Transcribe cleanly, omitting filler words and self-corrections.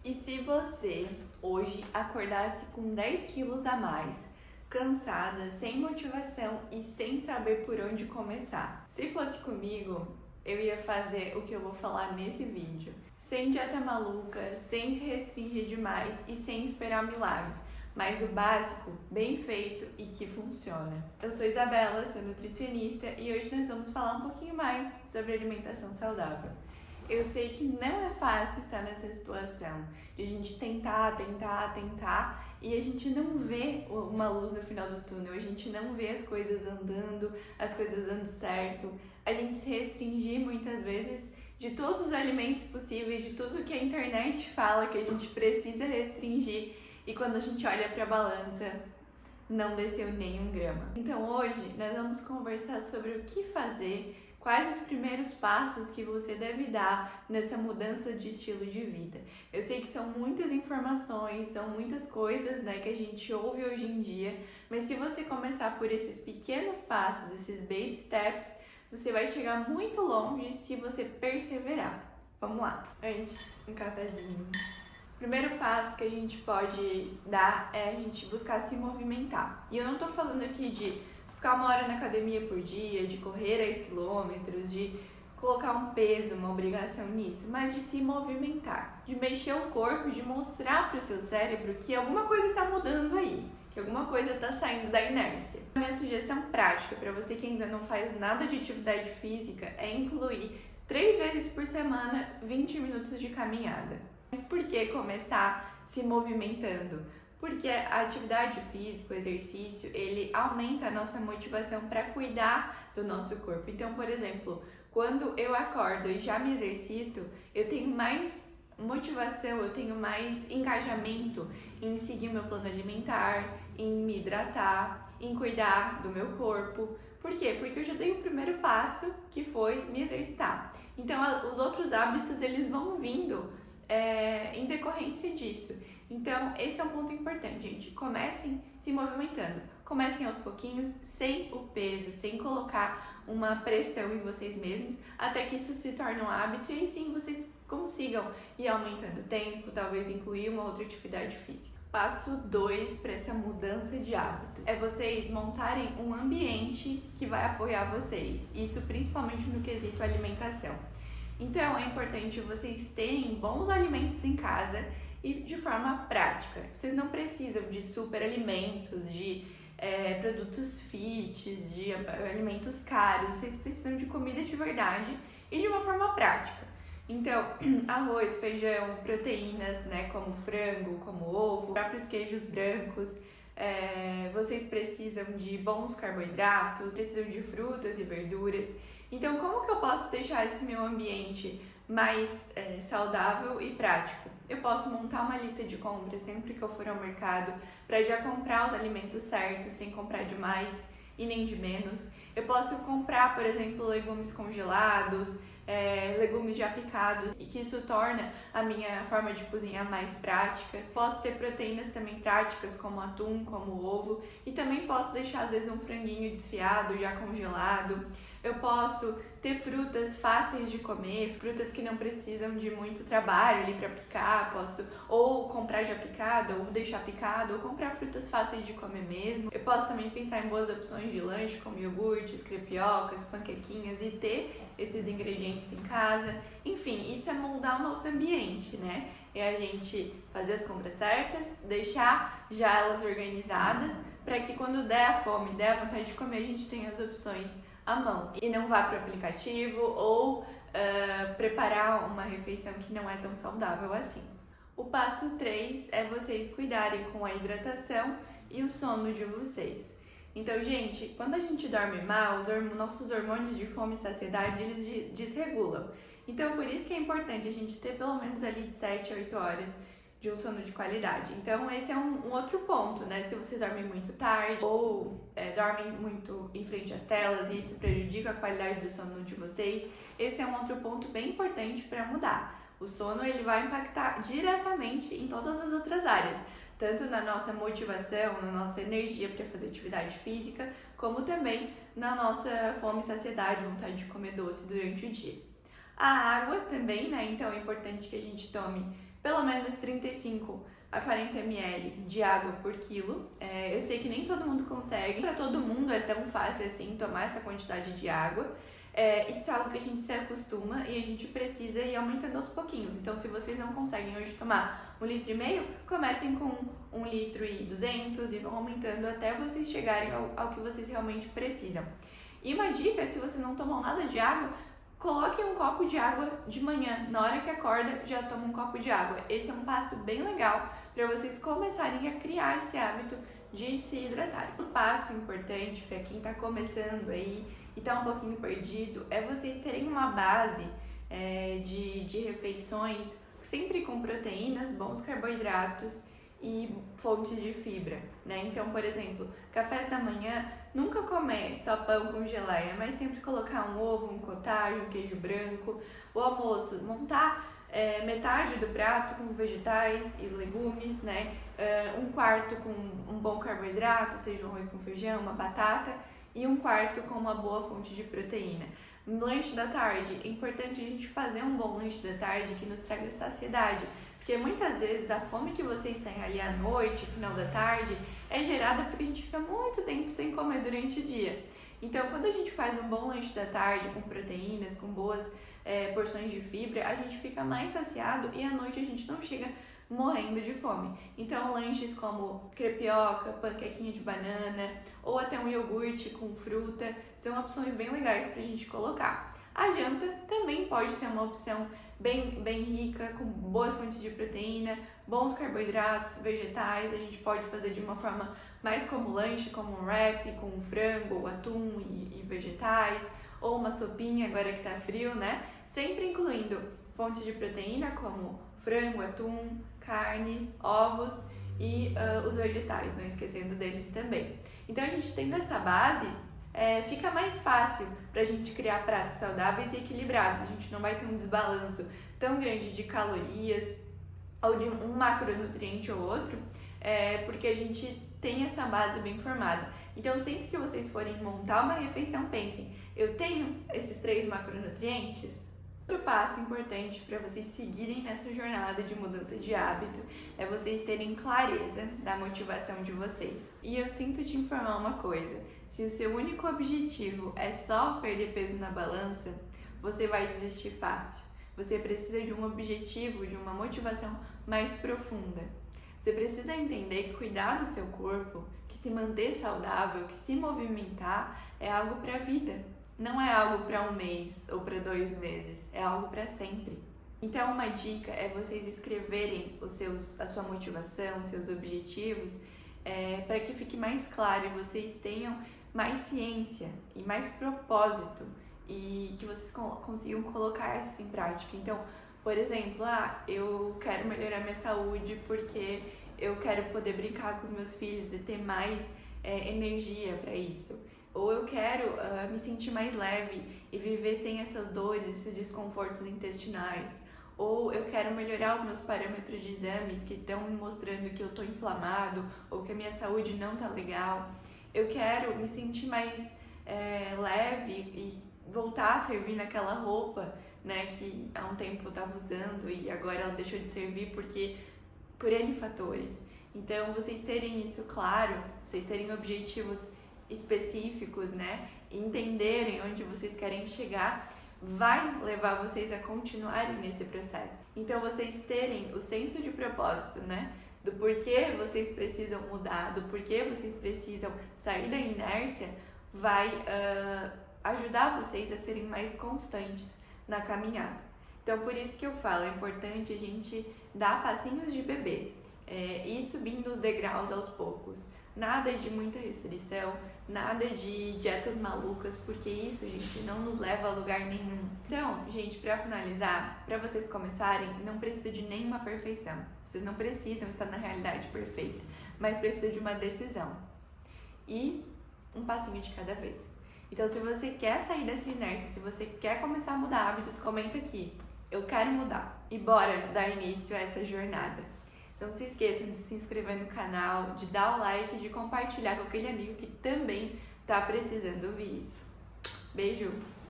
E se você hoje acordasse com 10 quilos a mais, cansada, sem motivação e sem saber por onde começar? Se fosse comigo, eu ia fazer o que eu vou falar nesse vídeo. Sem dieta maluca, sem se restringir demais e sem esperar milagre. Mas o básico, bem feito e que funciona. Eu sou Isabela, sou nutricionista e hoje nós vamos falar um pouquinho mais sobre alimentação saudável. Eu sei que não é fácil estar nessa situação de a gente tentar e a gente não vê uma luz no final do túnel, a gente não vê as coisas dando certo, a gente se restringir muitas vezes de todos os alimentos possíveis, de tudo que a internet fala que a gente precisa restringir e quando a gente olha para a balança, não desceu nem um grama. Então hoje nós vamos conversar sobre o que fazer, quais os primeiros passos que você deve dar nessa mudança de estilo de vida. Eu sei que são muitas informações, são muitas coisas, que a gente ouve hoje em dia, mas se você começar por esses pequenos passos, esses baby steps, você vai chegar muito longe se você perseverar. Vamos lá. Antes, um cafezinho. O primeiro passo que a gente pode dar é a gente buscar se movimentar. E eu não tô falando aqui de ficar 1 hora na academia por dia, de correr 10 quilômetros, de colocar um peso, uma obrigação nisso, mas de se movimentar, de mexer o corpo, de mostrar para o seu cérebro que alguma coisa está mudando aí, que alguma coisa está saindo da inércia. A minha sugestão prática para você que ainda não faz nada de atividade física é incluir 3 vezes por semana 20 minutos de caminhada. Mas por que começar se movimentando? Porque a atividade física, o exercício, ele aumenta a nossa motivação para cuidar do nosso corpo. Então, por exemplo, quando eu acordo e já me exercito, eu tenho mais motivação, eu tenho mais engajamento em seguir meu plano alimentar, em me hidratar, em cuidar do meu corpo. Por quê? Porque eu já dei o primeiro passo, que foi me exercitar. Então, os outros hábitos, eles vão vindo em decorrência disso. Então, esse é um ponto importante, gente. Comecem se movimentando. Comecem aos pouquinhos, sem o peso, sem colocar uma pressão em vocês mesmos, até que isso se torne um hábito e aí sim vocês consigam ir aumentando o tempo, talvez incluir uma outra atividade física. Passo 2 para essa mudança de hábito é vocês montarem um ambiente que vai apoiar vocês. Isso principalmente no quesito alimentação. Então, é importante vocês terem bons alimentos em casa e de forma prática. Vocês não precisam de super alimentos, de produtos fits, de alimentos caros. Vocês precisam de comida de verdade e de uma forma prática. Então, arroz, feijão, proteínas, como frango, como ovo, próprios queijos brancos. Vocês precisam de bons carboidratos, precisam de frutas e verduras. Então, como que eu posso deixar esse meu ambiente mais saudável e prático? Eu posso montar uma lista de compras sempre que eu for ao mercado para já comprar os alimentos certos, sem comprar de mais e nem de menos. Eu posso comprar, por exemplo, legumes congelados, legumes já picados, e que isso torna a minha forma de cozinhar mais prática. Posso ter proteínas também práticas, como atum, como ovo, e também posso deixar às vezes um franguinho desfiado, já congelado. Eu posso ter frutas fáceis de comer, frutas que não precisam de muito trabalho ali para picar. Posso ou comprar já picado, ou deixar picado, ou comprar frutas fáceis de comer mesmo. Eu posso também pensar em boas opções de lanche, como iogurtes, crepiocas, panquequinhas, e ter esses ingredientes em casa. Enfim, isso é moldar o nosso ambiente, É a gente fazer as compras certas, deixar já elas organizadas, para que quando der a fome, der a vontade de comer, a gente tenha as opções à mão. E não vá para o aplicativo ou preparar uma refeição que não é tão saudável assim. O passo 3 é vocês cuidarem com a hidratação e o sono de vocês. Então, gente, quando a gente dorme mal, nossos hormônios de fome e saciedade, eles desregulam. Então, por isso que é importante a gente ter pelo menos ali de 7 a 8 horas de um sono de qualidade. Então, esse é um outro ponto, Se vocês dormem muito tarde ou dormem muito em frente às telas e isso prejudica a qualidade do sono de vocês, esse é um outro ponto bem importante para mudar. O sono, ele vai impactar diretamente em todas as outras áreas, tanto na nossa motivação, na nossa energia para fazer atividade física, como também na nossa fome e saciedade, vontade de comer doce durante o dia. A água também, Então é importante que a gente tome pelo menos 35 a 40 ml de água por quilo. Eu sei que nem todo mundo consegue, para todo mundo é tão fácil assim tomar essa quantidade de água. Isso é algo que a gente se acostuma e a gente precisa ir aumentando aos pouquinhos. Então, se vocês não conseguem hoje tomar 1,5 litro, comecem com 1,2 litros e vão aumentando até vocês chegarem ao que vocês realmente precisam. E uma dica, se você não tomam nada de água, coloquem um copo de água de manhã. Na hora que acorda, já toma um copo de água. Esse é um passo bem legal para vocês começarem a criar esse hábito de se hidratar. Um passo importante para quem está começando aí e está um pouquinho perdido é vocês terem uma base de refeições sempre com proteínas, bons carboidratos e fontes de fibra, né? Então, por exemplo, cafés da manhã, nunca comer só pão com geleia, mas sempre colocar um ovo, um cottage, um queijo branco. O almoço, montar metade do prato com vegetais e legumes, né? Um quarto com um bom carboidrato, seja um arroz com feijão, uma batata, e um quarto com uma boa fonte de proteína. No lanche da tarde, é importante a gente fazer um bom lanche da tarde que nos traga saciedade, porque muitas vezes a fome que vocês têm ali à noite, final da tarde, é gerada porque a gente fica muito tempo sem comer durante o dia. Então, quando a gente faz um bom lanche da tarde com proteínas, com boas porções de fibra, a gente fica mais saciado e à noite a gente não chega morrendo de fome. Então, lanches como crepioca, panquequinha de banana ou até um iogurte com fruta são opções bem legais pra gente colocar. A janta também pode ser uma opção bem rica, com boas fontes de proteína, bons carboidratos, vegetais. A gente pode fazer de uma forma mais como lanche, como um wrap, com frango, atum e vegetais, ou uma sopinha agora que tá frio, né? Sempre incluindo fontes de proteína como frango, atum, carne, ovos e os vegetais, não esquecendo deles também. Então, a gente tendo essa base, fica mais fácil pra gente criar pratos saudáveis e equilibrados. A gente não vai ter um desbalanço tão grande de calorias ou de um macronutriente ou outro, porque a gente tem essa base bem formada. Então, sempre que vocês forem montar uma refeição, pensem, eu tenho esses 3 macronutrientes? Outro passo importante para vocês seguirem nessa jornada de mudança de hábito é vocês terem clareza da motivação de vocês. E eu sinto te informar uma coisa, se o seu único objetivo é só perder peso na balança, você vai desistir fácil. Você precisa de um objetivo, de uma motivação mais profunda. Você precisa entender que cuidar do seu corpo, que se manter saudável, que se movimentar é algo para a vida. Não é algo para 1 mês ou para 2 meses, é algo para sempre. Então, uma dica é vocês escreverem a sua motivação, os seus objetivos, para que fique mais claro e vocês tenham mais ciência e mais propósito e que vocês consigam colocar isso em prática. Então, por exemplo, eu quero melhorar minha saúde porque eu quero poder brincar com os meus filhos e ter mais energia para isso. Ou eu quero me sentir mais leve e viver sem essas dores, esses desconfortos intestinais. Ou eu quero melhorar os meus parâmetros de exames que estão me mostrando que eu estou inflamado ou que a minha saúde não está legal. Eu quero me sentir mais leve e voltar a servir naquela roupa, né, que há um tempo eu estava usando e agora ela deixou de servir por N fatores. Então, vocês terem isso claro, vocês terem objetivos específicos, né, entenderem onde vocês querem chegar, vai levar vocês a continuarem nesse processo. Então, vocês terem o senso de propósito, né, do porquê vocês precisam mudar, do porquê vocês precisam sair da inércia, vai ajudar vocês a serem mais constantes na caminhada. Então, por isso que eu falo, é importante a gente dar passinhos de bebê, ir subindo os degraus aos poucos. Nada de muita restrição, nada de dietas malucas, porque isso, gente, não nos leva a lugar nenhum. Então, gente, pra finalizar, pra vocês começarem, não precisa de nenhuma perfeição. Vocês não precisam estar na realidade perfeita, mas precisa de uma decisão. E um passinho de cada vez. Então, se você quer sair dessa inércia, se você quer começar a mudar hábitos, comenta aqui. Eu quero mudar. E bora dar início a essa jornada. Não se esqueçam de se inscrever no canal, de dar o like, de compartilhar com aquele amigo que também tá precisando ouvir isso. Beijo!